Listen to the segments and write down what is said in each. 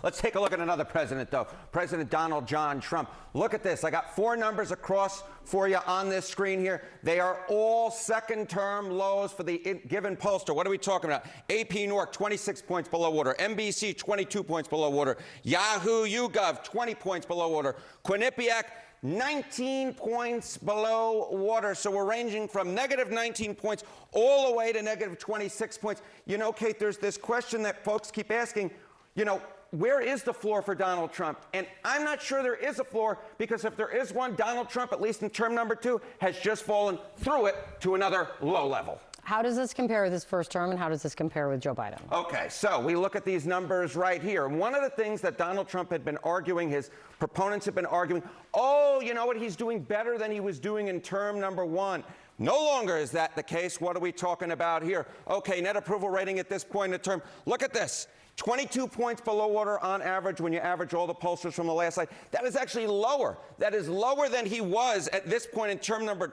Let's take a look at another president, though. President Donald John Trump. Look at this. I got 4 numbers across for you on this screen here. They are all second-term lows for the given pollster. What are we talking about? AP North, 26 points below water. NBC, 22 points below water. Yahoo YouGov, 20 points below water. Quinnipiac, 19 points below water. So we're ranging from negative 19 points all the way to negative 26 points. You know, Kate, there's this question that folks keep asking, you know, where is the floor for Donald Trump? And I'm not sure there is a floor, because if there is one, Donald Trump, at least in term number 2, has just fallen through it to another low level. How does this compare with his first term, and how does this compare with Joe Biden? Okay, so we look at these numbers right here. One of the things that Donald Trump had been arguing, his proponents have been arguing, oh, you know what, he's doing better than he was doing in term number 1. No longer is that the case. What are we talking about here? Okay, net approval rating at this point in the term. Look at this. 22 points below water on average when you average all the pollsters from the last slide. That is actually lower. That is lower than he was at this point in term number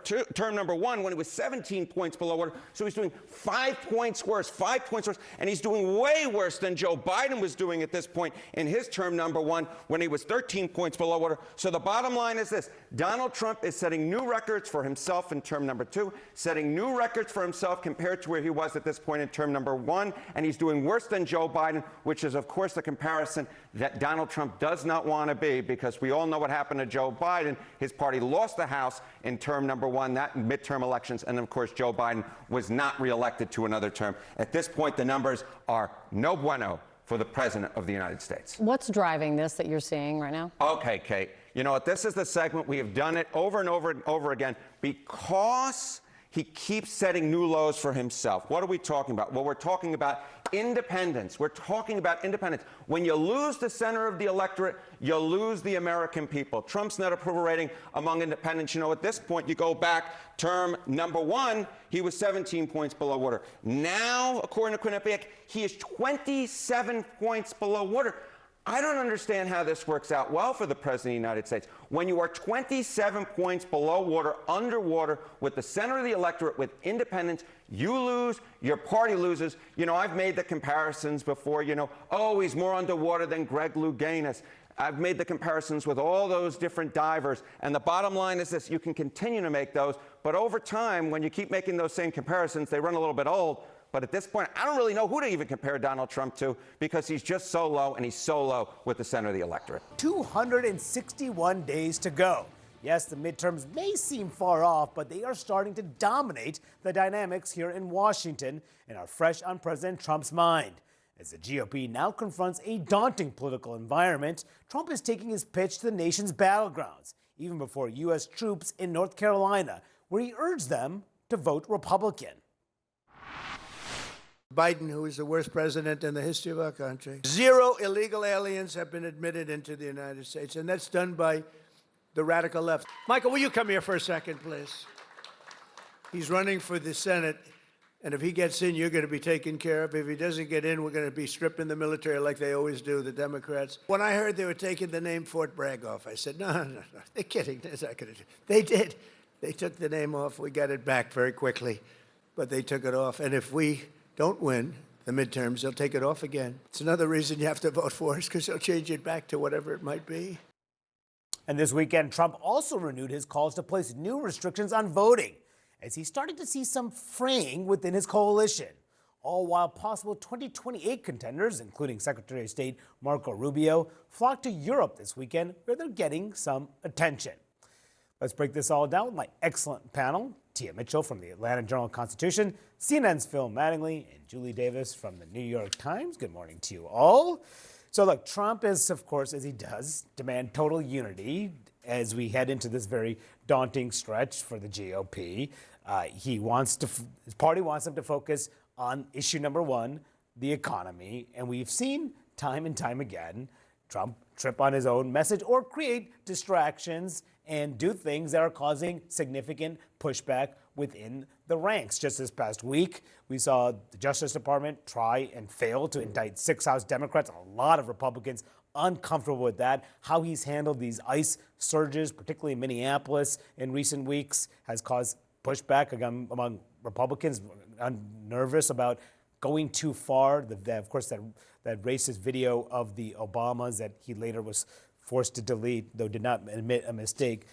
1, when he was 17 points below water. So he's doing 5 points worse, 5 points worse, and he's doing way worse than Joe Biden was doing at this point in his term number 1, when he was 13 points below water. So the bottom line is this: Donald Trump is setting new records for himself in term number 2, setting new records for himself compared to where he was at this point in term number 1, and he's doing worse than Joe Biden, which is, of course, the comparison that Donald Trump does not want to be, because we all know what happened to Joe Biden. His party lost the House in term number 1, that in midterm elections, and, of course, Joe Biden was not reelected to another term. At this point, the numbers are no bueno for the President of the United States. What's driving this that you're seeing right now? Okay, Kate. You know what? This is the segment. We have done it over and over and over again because he keeps setting new lows for himself. What are we talking about? Well, we're talking about independence. We're talking about independence. When you lose the center of the electorate, you lose the American people. Trump's net approval rating among independents, you know, at this point, you go back term number 1, he was 17 points below water. Now, according to Quinnipiac, he is 27 points below water. I don't understand how this works out well for the President of the United States. When you are 27 points below water, underwater, with the center of the electorate, with independents, you lose, your party loses. You know, I've made the comparisons before, you know, oh, he's more underwater than Greg Louganis. I've made the comparisons with all those different divers. And the bottom line is this: you can continue to make those, but over time, when you keep making those same comparisons, they run a little bit old. But at this point, I don't really know who to even compare Donald Trump to, because he's just so low, and he's so low with the center of the electorate. 261 days to go. Yes, the midterms may seem far off, but they are starting to dominate the dynamics here in Washington and are fresh on President Trump's mind. As the GOP now confronts a daunting political environment, Trump is taking his pitch to the nation's battlegrounds, even before U.S. troops in North Carolina, where he urged them to vote Republican. Biden, who is the worst president in the history of our country. 0 illegal aliens have been admitted into the United States, and that's done by the radical left. Michael, will you come here for a second, please? He's running for the Senate, and if he gets in, you're going to be taken care of. If he doesn't get in, we're going to be stripping the military like they always do, the Democrats. When I heard they were taking the name Fort Bragg off, I said, no, they're kidding. They're not going to do it. They did. They took the name off. We got it back very quickly, but they took it off. And if we don't win the midterms, they'll take it off again. It's another reason you have to vote for us, because they'll change it back to whatever it might be. And this weekend, Trump also renewed his calls to place new restrictions on voting, as he started to see some fraying within his coalition, all while possible 2028 contenders, including Secretary of State Marco Rubio, flocked to Europe this weekend, where they're getting some attention. Let's break this all down with my excellent panel: Tia Mitchell from the Atlanta Journal-Constitution, CNN's Phil Mattingly, and Julie Davis from the New York Times. Good morning to you all. So look, Trump is, of course, as he does, demand total unity as we head into this very daunting stretch for the GOP. His party wants him to focus on issue number 1, the economy. And we've seen time and time again Trump trip on his own message or create distractions and do things that are causing significant pushback within the ranks. Just this past week, we saw the Justice Department try and fail to indict 6 House Democrats. A lot of Republicans uncomfortable with that. How he's handled these ICE surges, particularly in Minneapolis in recent weeks, has caused pushback among Republicans, nervous about going too far. Of course, that racist video of the Obamas that he later was forced to delete, though did not admit a mistake.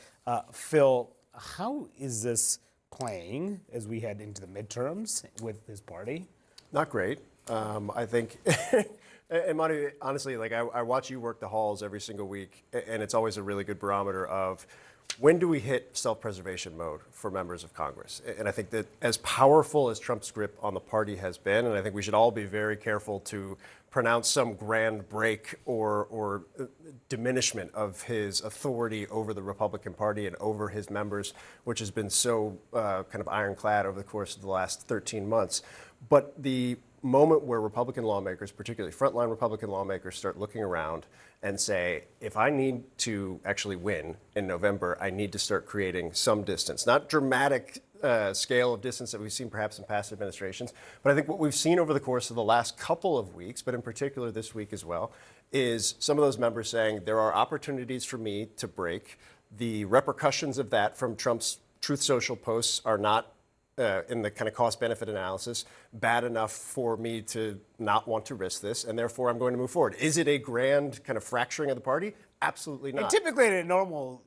Phil, how is this playing as we head into the midterms with his party? Not great. I think, and Monty, honestly, like I watch you work the halls every single week, and it's always a really good barometer of when do we hit self-preservation mode for members of Congress. And I think that as powerful as Trump's grip on the party has been, and I think we should all be very careful to pronounce some grand break or diminishment of his authority over the Republican Party and over his members, which has been so kind of ironclad over the course of the last 13 months. But the moment where Republican lawmakers, particularly frontline Republican lawmakers, start looking around and say, if I need to actually win in November, I need to start creating some distance. Not dramatic scale of distance that we've seen perhaps in past administrations, but I think what we've seen over the course of the last couple of weeks, but in particular this week as well, is some of those members saying there are opportunities for me to break. The repercussions of that from Trump's Truth Social posts are not in the kind of cost-benefit analysis, bad enough for me to not want to risk this, and therefore I'm going to move forward. Is it a grand kind of fracturing of the party? Absolutely not. And typically in a normal,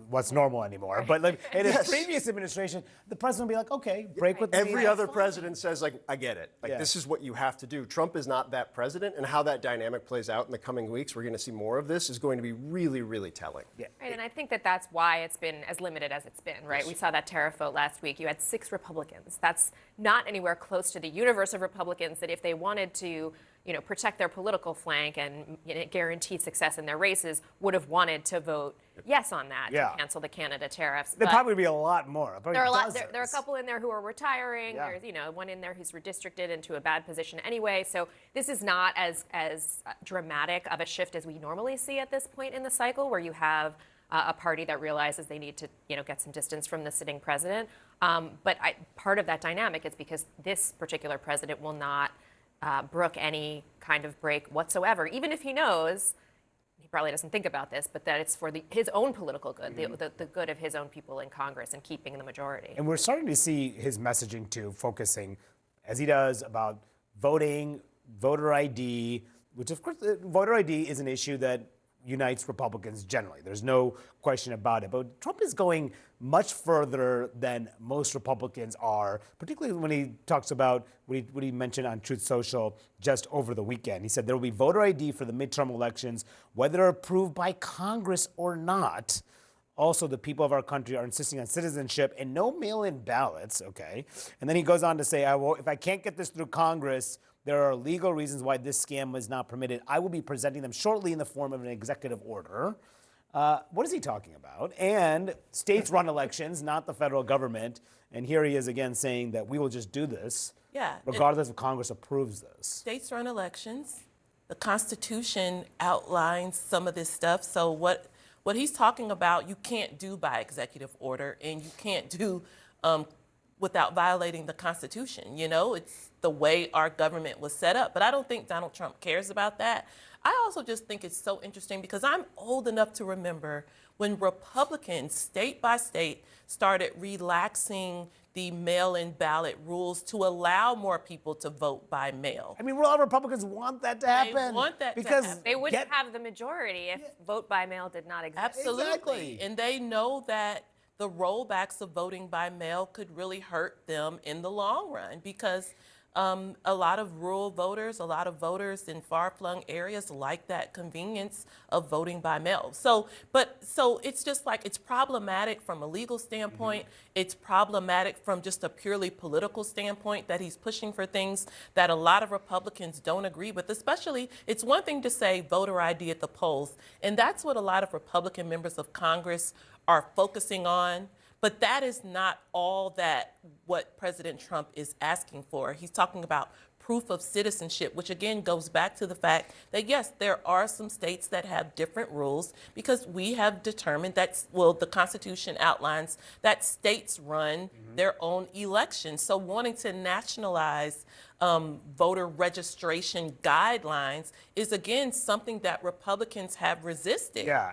what's normal anymore, but like in his previous administration, the president would be like, okay, break with me. Every other president says, like, I get it. Like, Yeah. this is what you have to do. Trump is not that president, and how that dynamic plays out in the coming weeks, we're going to see more of this, is going to be really, really telling. Yeah. Right, and I think that that's why it's been as limited as it's been, right? We saw that tariff vote last week. You had 6 Republicans. That's not anywhere close to the universe of Republicans that if they wanted to, protect their political flank and guarantee success in their races, would have wanted to vote yes on that Yeah. to cancel the Canada tariffs. There'd But probably be a lot more. there are a lot. There are a dozens. couple in there who are retiring. Yeah. There's one in there who's redistricted into a bad position anyway. So this is not as dramatic of a shift as we normally see at this point in the cycle, where you have a party that realizes they need to get some distance from the sitting president. But part of that dynamic is because this particular president will not brook any kind of break whatsoever, even if he knows. He probably doesn't think about this, but that it's for his own political good, the good of his own people in Congress and keeping the majority. And we're starting to see his messaging too, focusing, as he does, about voting, voter ID, which of course, voter ID is an issue that unites Republicans generally. There's no question about it. But Trump is going much further than most Republicans are, particularly when he talks about what he mentioned on Truth Social just over the weekend. He said there will be voter ID for the midterm elections, whether approved by Congress or not. Also, the people of our country are insisting on citizenship and no mail-in ballots, okay? And then he goes on to say, if I can't get this through Congress, there are legal reasons why this scam is not permitted. I will be presenting them shortly in the form of an executive order. What is he talking about? And states run elections, not the federal government. And here he is again saying that we will just do this, regardless if Congress approves this. States run elections. The Constitution outlines some of this stuff. So what he's talking about, you can't do by executive order, and you can't do without violating the Constitution. It's the way our government was set up. But I don't think Donald Trump cares about that. I also just think it's so interesting because I'm old enough to remember when Republicans, state by state, started relaxing the mail-in ballot rules to allow more people to vote by mail. I mean, a lot of Republicans want that to happen. They want that to because happen. They wouldn't have the majority if vote by mail did not exist. Absolutely. Exactly. And they know that the rollbacks of voting by mail could really hurt them in the long run because a lot of rural voters, a lot of voters in far-flung areas like that convenience of voting by mail. So it's just like it's problematic from a legal standpoint. It's problematic from just a purely political standpoint that he's pushing for things that a lot of Republicans don't agree with. Especially, it's one thing to say voter ID at the polls, and that's what a lot of Republican members of Congress are focusing on. But that is not all that what President Trump is asking for. He's talking about proof of citizenship, which again goes back to the fact that, yes, there are some states that have different rules because we have determined that, the Constitution outlines that states run their own elections. So wanting to nationalize voter registration guidelines is, again, something that Republicans have resisted. Yeah,